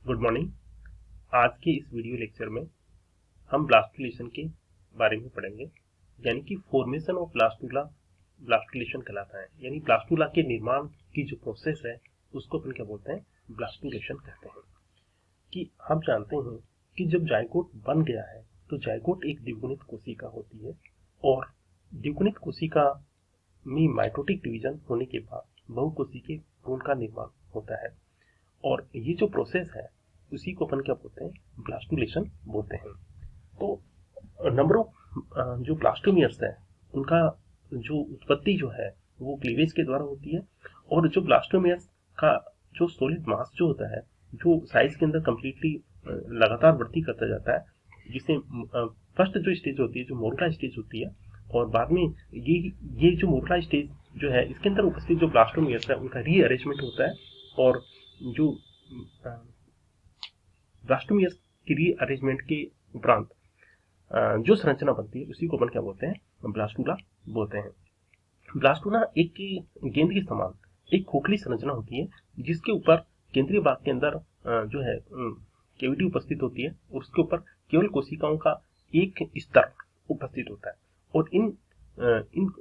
Good morning. आज के इस वीडियो लेक्चर में हम ब्लास्टुलेशन के बारे में पढ़ेंगे, यानी कि फॉर्मेशन ऑफ ब्लास्टुला ब्लास्टुलेशन कहलाता है। यानी ब्लास्टुला के निर्माण की जो प्रोसेस है उसको अपन क्या बोलते हैं, ब्लास्टुलेशन कहते हैं। कि हम जानते हैं कि जब जायगोट बन गया है तो जायगोट एक द्विगुणित कोशिका होती है, और द्विगुणित कोशिका में माइटोटिक डिवीजन होने के बाद बहुकोशिकीय भ्रूण का निर्माण होता है, और ये जो प्रोसेस है उसी को अपन क्या बोलते हैं, ब्लास्टुलेशन बोलते हैं। तो नंबर ऑफ जो ब्लास्टोमियर्स है उनका जो उत्पत्ति जो है वो क्लीवेज के द्वारा होती है, और जो ब्लास्टोमियर्स का जो सॉलिड मास जो होता है, जो साइज के अंदर कम्प्लीटली लगातार वृद्धि करता जाता है, जिसे फर्स्ट जो स्टेज होती है, जो मोरुला स्टेज होती है, और बाद में ये जो मोरुला स्टेज जो है इसके अंदर उपस्थित जो ब्लास्टोमियर्स है उनका रीअरेंजमेंट होता है, और जो ब्लास्टोमियर्स की रीअरेंजमेंट के उपरांत जो संरचना बनती है उसी को अपन क्या बोलते हैं, ब्लास्टुला बोलते हैं। ब्लास्टुला एक गेंद के समान एक खोखली संरचना होती है, जिसके ऊपर केंद्रीय भाग के अंदर जो है कैविटी उपस्थित होती है, और उसके ऊपर केवल कोशिकाओं का एक स्तर उपस्थित होता है, और इन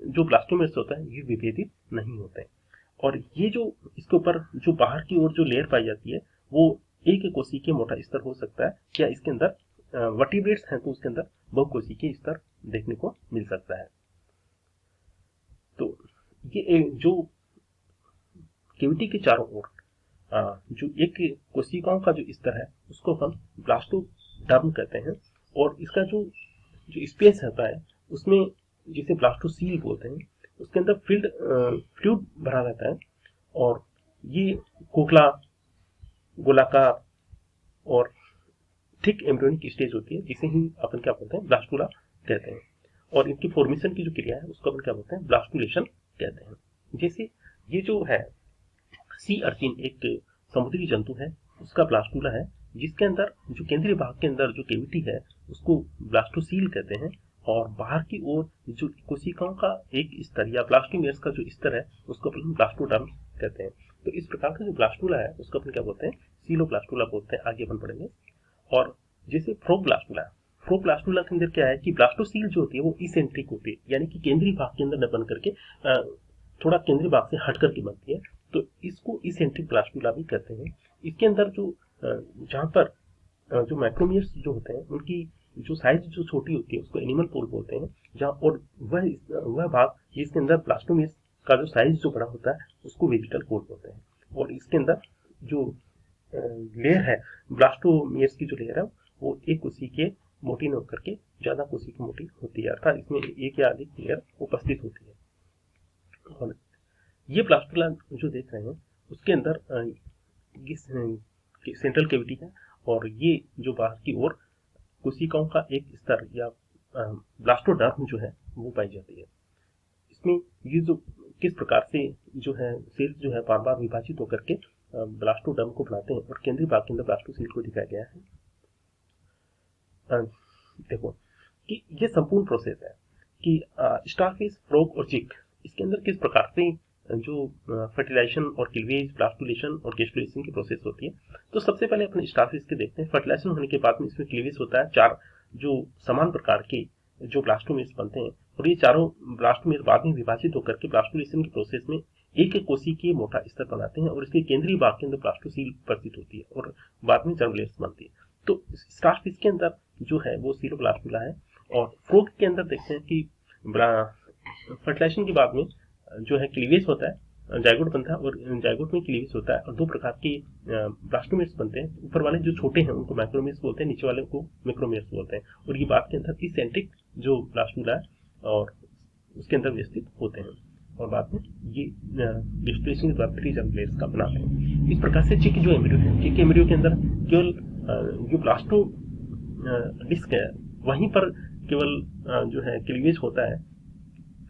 जो ब्लास्टोमियर्स होता है ये विभेदित नहीं होते हैं। और ये जो इसके ऊपर जो बाहर की ओर जो लेयर पाई जाती है वो एक कोशिकीय मोटा स्तर हो सकता है, या इसके अंदर वर्टिब्रेट्स हैं तो उसके अंदर बहुकोशिकीय स्तर देखने को मिल सकता है। तो ये जो कैविटी के चारों ओर जो एक कोशिकाओं का जो स्तर है उसको हम ब्लास्टोडर्म कहते हैं, और इसका जो स्पेस होता है उसमें जिसे ब्लास्टोसील बोलते हैं, उसके अंदर फ्लूइड भरा रहता है, और ये खोखला गोलाकार और थिक एम्ब्रियोनिक स्टेज होती है, जिसे ही अपन क्या बोलते हैं, ब्लास्टुला कहते हैं। और इनकी फॉर्मेशन की जो क्रिया है उसको अपन क्या बोलते हैं, ब्लास्टुलेशन कहते हैं। जैसे ये जो है सी अर्चिन एक समुद्री जंतु है, उसका ब्लास्टुला है, जिसके अंदर जो केंद्रीय भाग के अंदर जो कैविटी है उसको ब्लास्टोसील कहते हैं, और बाहर की ओर जो कोशिकाओं का एक स्तर या ब्लास्टोमियर्स का जो स्तर है उसको अपन ब्लास्टोडर्म कहते हैं। तो इस प्रकार का जो ब्लास्टुला है उसको अपन क्या बोलते हैं, सीलोब्लास्टुला बोलते हैं। आगे अपन पढ़ेंगे। और जैसे फ्रोब्लास्टुला के अंदर क्या है कि ब्लास्टोसील जो होती है वो इसेंट्रिक होती है, यानी कि केंद्रीय भाग के अंदर न बन करके थोड़ा केंद्रीय भाग से हट करके बनती है, तो इसको इसेंट्रिक ब्लास्टुला भी कहते हैं। इसके अंदर जो जहाँ पर जो मैक्रोमियर्स जो होते हैं उनकी जो साइज जो छोटी होती है उसको एनिमल पोल बोलते हैं, जहाँ और वह भाग जिसके अंदर ब्लास्टोमियर्स का जो साइज जो बड़ा होता है उसको वेजिटल पोल बोलते हैं। और इसके अंदर जो लेयर है ब्लास्टोमियर्स की जो लेयर है वो एक कोशिकीय मोटी न होकर के ज्यादा कोशिकीय मोटी होती है, अर्थात इसमें एक या अधिक लेयर उपस्थित होती है। और ये ब्लास्टुला जो देख रहे हैं उसके अंदर सेंट्रल कैविटी है, और ये जो बाहर की ओर कोशिकाओं का एक स्तर या ब्लास्टोडर्म जो है वो पाई जाती है। इसमें ये जो किस प्रकार से जो है सेल्स जो है बार बार विभाजित होकर के ब्लास्टोडर्म को बनाते हैं, और केंद्रीय भाग के अंदर ब्लास्टोसील को दिखाया गया है। देखो कि ये संपूर्ण प्रोसेस है कि स्टारफिश, फ्रॉग और चिक इसके अंदर किस प्रकार से जो फर्टिलाइजेशन और क्लीवेज, ब्लास्टुलेशन और गेस्टुलेशन की प्रोसेस होती है। तो सबसे पहले अपने स्टारफिश के देखते हैं। फर्टिलाइजेशन होने के बाद में इसमें क्लीवेज होता है, 4 जो समान प्रकार के जो ब्लास्टोमियर्स बनते हैं, और ये चारों ब्लास्टोमियर बाद में विभाजित होकर के ब्लास्टुलेशन की प्रोसेस में एक कोशिकीय मोटा स्तर बनाते हैं, और इसके केंद्रीय भाग के अंदर ब्लास्टोसील उपस्थित होती है, और बाद में जर्म लेयर्स बनती है। तो स्टारफिश के अंदर जो है वो सीलोब्लास्टुला है। और फ्रॉग के अंदर देखते हैं कि फर्टिलाइजेशन के बाद में जो है क्लीवेज होता है, जायगोट बनता है, और जायगोट में क्लीवेज होता है, और 2 प्रकार के ब्लास्टोमियर्स बनते हैं। ऊपर वाले जो छोटे हैं उनको मैक्रोमियर्स बोलते हैं, नीचे वाले को मैक्रोमियर्स बोलते हैं, और ये बाद के अंदर इसेंट्रिक जो ब्लास्टुला है और उसके अंदर व्यवस्थित होते हैं, और बाद में ये गेस्टुलेशन के द्वारा फ्री जर्म लेयर्स का बनाते हैं। इस प्रकार से चिक जो एम्ब्रियो है, चिक एम्ब्रियो के अंदर केवल जो ब्लास्टो डिस्क है वहीं पर केवल जो है क्लीवेज होता है,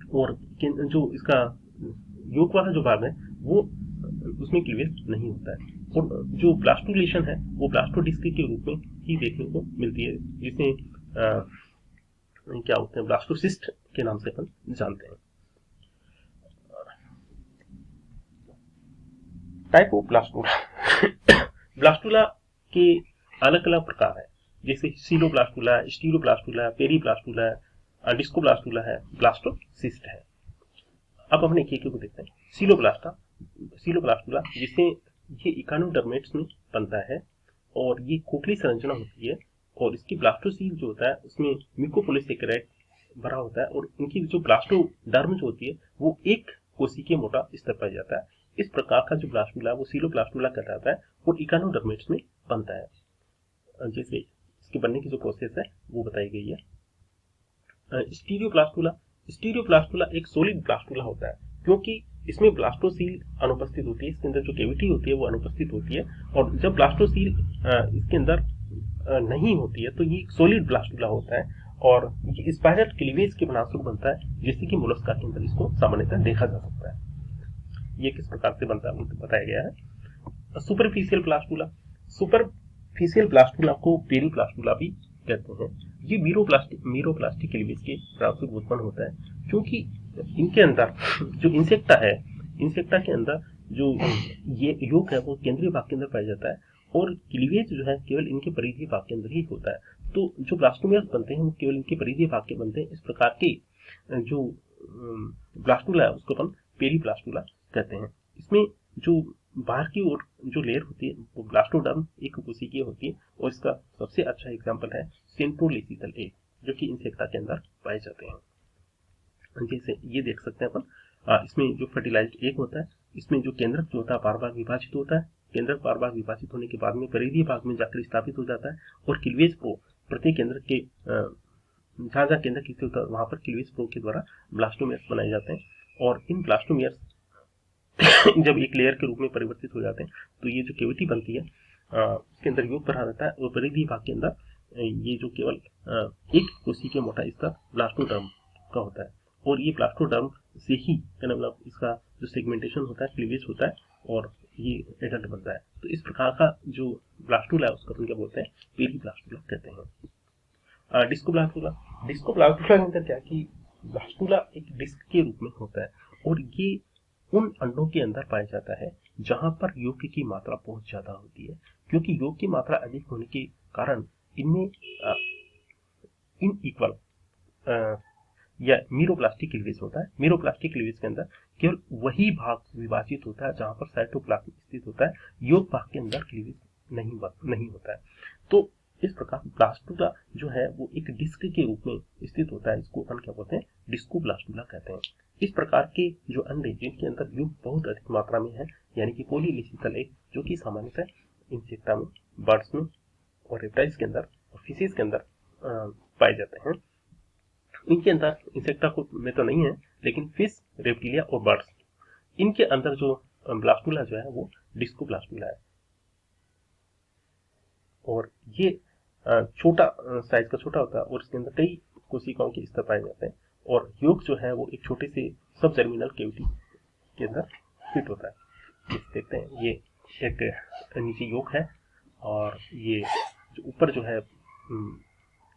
और जो इसका योग वाला जो भाग है वो उसमें क्लीवेज नहीं होता है। और जो ब्लास्टुलेशन है वो ब्लास्टोडिस्क के रूप में ही देखने को मिलती है, जिसे क्या होते हैं, ब्लास्टोसिस्ट के नाम से अपन जानते हैं। टाइप ऑफ ब्लास्टुला ब्लास्टुला के अलग अलग प्रकार है, जैसे सीलोब्लास्टुला, स्टीलोब्लास्टुला, पेरीब्लास्टुला, डिस्कोब्लास्टुला है, ब्लास्टोसिस्ट है। अब अपने एक को देखते हैं। सीलोब्लास्टुला जिसे ये इकानोडर्मेट्स में बनता है और ये खोखली संरचना होती है, और इसकी ब्लास्टोसील जो होता है उसमें म्यूकोपोलिसेकेराइड भरा होता है, और इनकी जो ब्लास्टोडर्म जो होती है वो एक कोशिकीय मोटा स्तर पाया जाता है। इस प्रकार का जो ब्लास्टुला वो सीलोब्लास्टुला कहलाता है और इकानोडर्मेट्स में बनता है। जैसे इसके बनने की जो प्रोसेस है वो बताई गई है। स्टीरियोप्लास्टुला एक सॉलिड ब्लास्टुला होता है, क्योंकि इसमें ब्लास्टोसील अनुपस्थित होती है, इसके अंदर जो कैविटी होती है वो अनुपस्थित होती है, और जब ब्लास्टोसील इसके अंदर नहीं होती है तो ये सॉलिड ब्लास्टुला होता है, और ये स्पाइरल क्लीवेज के बनावट बनता है, जैसे कि मोलस्का के अंदर इसको सामान्यतः देखा जा सकता है। ये किस प्रकार से बनता है वो बताया गया है। सुपरफिशियल ब्लास्टुला को पेरीब्लास्टुला भी कहते हैं। ये मीरोप्लास्टिक क्लीवेज के बनावट उत्पन्न होता है, क्योंकि इनके अंदर जो इंसेक्टा के अंदर जो ये योग है वो केंद्रीय भाग के अंदर पाया जाता है, और क्लीवेज जो है केवल इनके परिधीय भाग के अंदर ही होता है। तो जो ब्लास्टोमियर्स बनते हैं वो केवल इनके परिधीय भाग के बनते हैं। इस प्रकार के जो ब्लास्टुला है उसको अपन पेरीब्लास्टुला कहते हैं। इसमें जो बाहर की ओर जो लेयर होती है वो ब्लास्टोडर्म एक कोशिकीय होती है, और इसका सबसे अच्छा एग्जाम्पल है सेंट्रोलेसिकल एग, जो कि इंसेक्टा के अंदर पाए जाते हैं। जैसे ये देख सकते हैं अपन, इसमें जो फर्टिलाइज्ड एग होता है, इसमें जो केंद्रक जो होता है बार बार विभाजित होता है। केंद्रक बार बार विभाजित होने के बाद में परिधीय भाग में जाकर स्थापित हो जाता है, और क्लीवेज प्रो प्रत्येक केंद्रक के जहाँ जहाँ केंद्रक स्थित होता है वहां पर क्लीवेज प्रो के द्वारा ब्लास्टोमियर्स बनाए जाते हैं, और इन ब्लास्टोमियर्स जब एक लेयर के रूप में परिवर्तित हो जाते हैं तो ये जो कैविटी बनती है उसके अंदर योग भरा रहता है, और परिधीय भाग के अंदर ये जो केवल एक कोशिकीय मोटा स्तर ब्लास्टोडर्म का होता है, और ये ब्लास्टोडर्म से ही मतलब इसका जो सेगमेंटेशन होता है, क्लीवेज होता है, और ये एडल्ट बनता है। तो इस प्रकार का जो ब्लास्टुला है उसको अपन क्या बोलते हैं, पेरीब्लास्टुला कहते हैं। डिस्कोब्लास्टुला के अंदर क्या कि ब्लास्टुला एक डिस्क के रूप में होता है, और ये उन अंडों के अंदर पाया जाता है जहां पर योग की मात्रा बहुत ज्यादा होती है, क्योंकि योग की मात्रा अधिक होने के कारण इनमें इनइक्वल या मीरोप्लास्टिक क्लीवेज होता है। मीरोप्लास्टिक क्लीवेज के अंदर केवल वही भाग विभाजित होता है जहां पर साइटोप्लाज्म स्थित होता है, योग भाग के अंदर क्लीवेज नहीं होता है। तो इस प्रकार ब्लास्टुला जो है वो एक डिस्क के रूप में स्थित होता है, इसको अपन क्या बोलते हैं, डिस्कोब्लास्टुला कहते हैं। इस प्रकार के जो अंडे जिनके अंदर योग बहुत अधिक मात्रा में है, यानी कि पॉलीलिसिकल एग, जो कि सामान्यतः इंसेक्टा में, बर्ड्स में और रेप्टाइल्स के अंदर और फिशेज के अंदर पाए जाते हैं। इनके अंदर इंसेक्टा में तो नहीं है, लेकिन फिश, रेप्टिलिया और बर्ड्स, इनके अंदर जो ब्लास्टुला जो है वो डिस्कोब्लास्टुला है, और ये छोटा साइज का छोटा होता है, और इसके अंदर कई कोशिकाओं के स्तर पाए जाते हैं, और योग जो है वो एक छोटे से सब जर्मिनल कैविटी के अंदर फिट होता है। जैसे देखते हैं ये एक नीचे योग है, और ये जो ऊपर जो है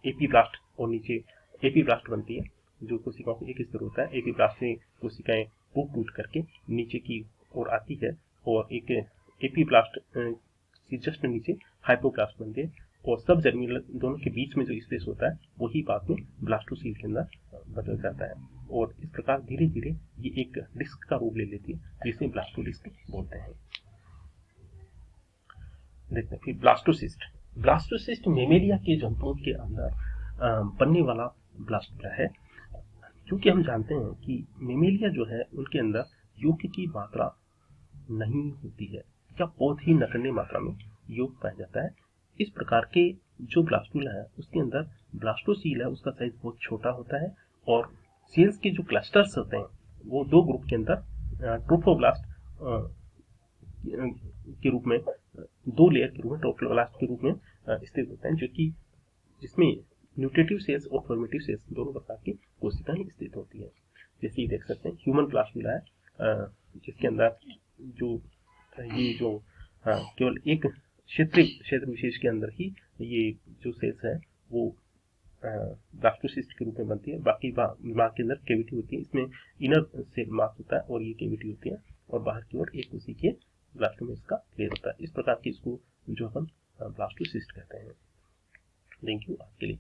एपीब्लास्ट, और नीचे एपीब्लास्ट बनती है, जो कोशिकाओं को एक स्तर होता है। एपीब्लास्ट से कोशिकाएं टूट करके नीचे की ओर आती है, और एक एपीब्लास्ट से जस्ट नीचे हाइपोब्लास्ट बनते हैं, और सब जर्मिनल दोनों के बीच में जो स्पेस होता है वही बाद में ब्लास्टोसील के अंदर बदल जाता है, और इस प्रकार धीरे धीरे ये एक डिस्क का रूप ले लेती है, जिसे ब्लास्टोडिस्क बोलते हैं। देखते हैं फिर ब्लास्टोसिस्ट मेमेलिया के जंतुओं के अंदर बनने वाला ब्लास्टुला है, क्योंकि हम जानते हैं कि मेमेलिया जो है उनके अंदर योग की मात्रा नहीं होती है, या बहुत ही नगण्य मात्रा में योग पाया जाता है। इस प्रकार के जो ब्लास्टुला है उसके अंदर ब्लास्टोसील है उसका साइज बहुत छोटा होता है, और सेल्स के जो क्लस्टर्स होते हैं वो दो ग्रुप के अंदर ट्रोफोब्लास्ट के रूप में, दो लेयर के रूप में, ट्रोफोब्लास्ट के रूप में स्थित होते हैं, जो कि जिसमें न्यूट्रिटिव सेल्स और फॉर्मेटिव सेल्स दोनों प्रकार की कोशिकाएं स्थित होती है। जैसे ये देख सकते हैं ह्यूमन ब्लास्टुला है, जिसके अंदर जो ये जो केवल एक क्षेत्र विशेष के अंदर ही ये जो सेल्स है वो ब्लास्टोसिस्ट के रूप में बनती है। बाकी दिमाग के अंदर कैविटी होती है, इसमें इनर सेल मास होता है और ये कैविटी होती है, और बाहर की ओर एक उसी के ब्लास्टोमेस का लेयर होता है। इस प्रकार की इसको जो अपन ब्लास्टोसिस्ट कहते हैं। थैंक यू आज के लिए।